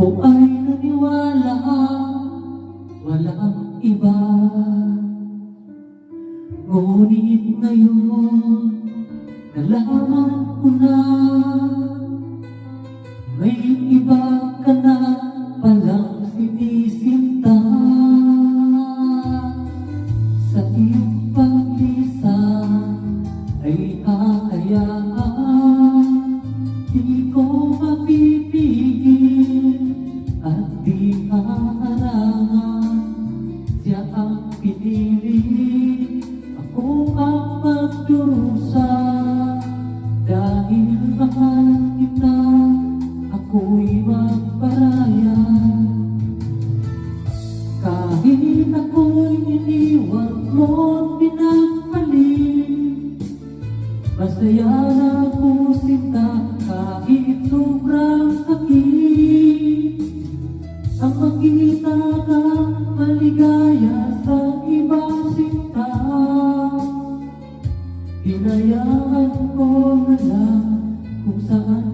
Ako ay naniwala, walang iba. Ngunit ngayon, nalaman ko na may iba ka na palang sinisinta. Sa iyong pag-isa ay hahayaan, di ko mapipigil at di haharangan. Siya ang pinili, ako ang magdurusa. Dahil mahal kita, ako'y magparaya. Kahit ako'y iniwan mo't pinagpalit, masaya na ako sinta kahit sobrang sakit. Ang makita ka maligaya sa ibang sinta, hinayaan ko na lang kung saan